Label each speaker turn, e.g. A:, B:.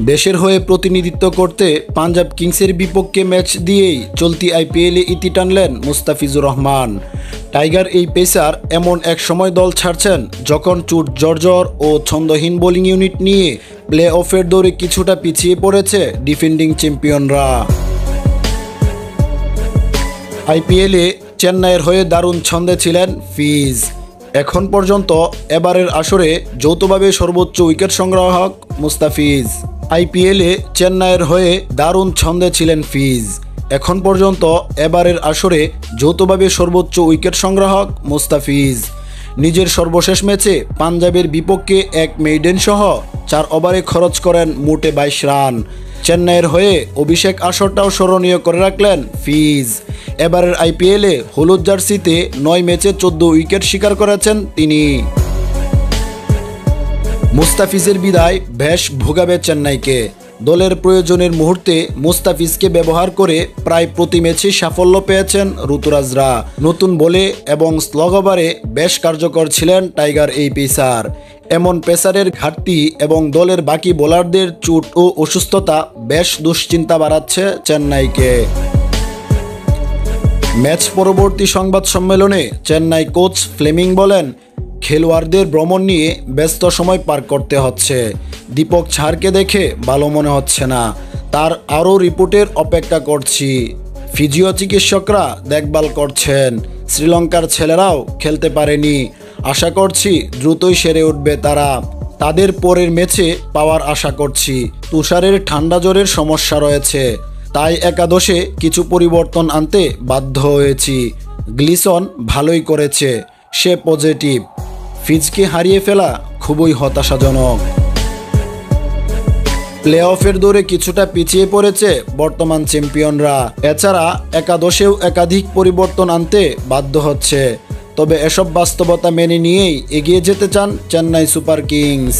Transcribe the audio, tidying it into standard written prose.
A: দেশের হয়ে প্রতিনিধিত্ব করতে পাঞ্জাব কিংসের বিপক্ষে ম্যাচ দিয়েই চলতি আইপিএলে ইতি টানলেন মুস্তাফিজুর রহমান। টাইগার এই পেসার এমন এক সময় দল ছাড়ছেন যখন চোট জর্জর ও ছন্দহীন বোলিং ইউনিট নিয়ে প্লে অফের দৌড়ে কিছুটা পিছিয়ে পড়েছে ডিফেন্ডিং চ্যাম্পিয়নরা। আইপিএলে চেন্নাইয়ের হয়ে দারুণ ছন্দে ছিলেন ফিজ। এখন পর্যন্ত এবারের আসরে যৌথভাবে সর্বোচ্চ উইকেট সংগ্রাহক মুস্তাফিজ। আইপিএলে চেন্নাইয়ের হয়ে দারুণ ছন্দে ছিলেন ফিজ। এখন পর্যন্ত এবারের আসরে যৌথভাবে সর্বোচ্চ উইকেট সংগ্রাহক মুস্তাফিজ। নিজের সর্বশেষ ম্যাচে পাঞ্জাবের বিপক্ষে এক মেইডেন সহ 4 ওভারে খরচ করেন মোটে 22 রান। চেন্নাইয়ের হয়ে অভিষেক আসরটাও স্মরণীয় করে রাখলেন ফিজ। এবারের আইপিএলে হলুদ জার্সিতে 9 ম্যাচে 14 উইকেট শিকার করেছেন তিনি। মুস্তাফিজের বিদায় বেশ ভোগাবে চেন্নাইকে। দলের প্রয়োজনের মুহূর্তে মুস্তাফিজকে ব্যবহার করে প্রায় প্রতি ম্যাচে সাফল্য পেয়েছেন ঋতুরাজরা। নতুন বলে এবং স্লগ ওভারে বেশ কার্যকর ছিলেন টাইগার এই পেসার। এমন পেসারের ঘাটতি এবং দলের বাকি বোলারদের চোট ও অসুস্থতা বেশ দুশ্চিন্তা বাড়াচ্ছে চেন্নাইকে। ম্যাচ পরবর্তী সংবাদ সম্মেলনে চেন্নাই কোচ ফ্লেমিং বলেন, খেলোয়াড়দের ভ্রমণ নিয়ে ব্যস্ত সময় পার করতে হচ্ছে। দীপক চাহারকে দেখে ভালো মনে হচ্ছে না। তার আরও রিপোর্টের অপেক্ষা করছি। ফিজিও চিকিৎসকরা দেখভাল করছেন। শ্রীলঙ্কার ছেলেরাও খেলতে পারেনি। আশা করছি দ্রুতই সেরে উঠবে তারা। তাদের পরের ম্যাচে পাওয়ার আশা করছি। তুষারের ঠান্ডা জ্বরের সমস্যা রয়েছে, তাই একাদশে কিছু পরিবর্তন আনতে বাধ্য হয়েছি। গ্লিসন ভালোই করেছে, সে পজিটিভ। ফিজকে হারিয়ে ফেলা খুবই হতাশাজনক। প্লে অফের দৌড়ে কিছুটা পিছিয়ে পড়েছে বর্তমান চ্যাম্পিয়নরা। এছাড়া একাদশেও একাধিক পরিবর্তন আনতে বাধ্য হচ্ছে। তবে এসব বাস্তবতা মেনে নিয়েই এগিয়ে যেতে চান চেন্নাই সুপার কিংস।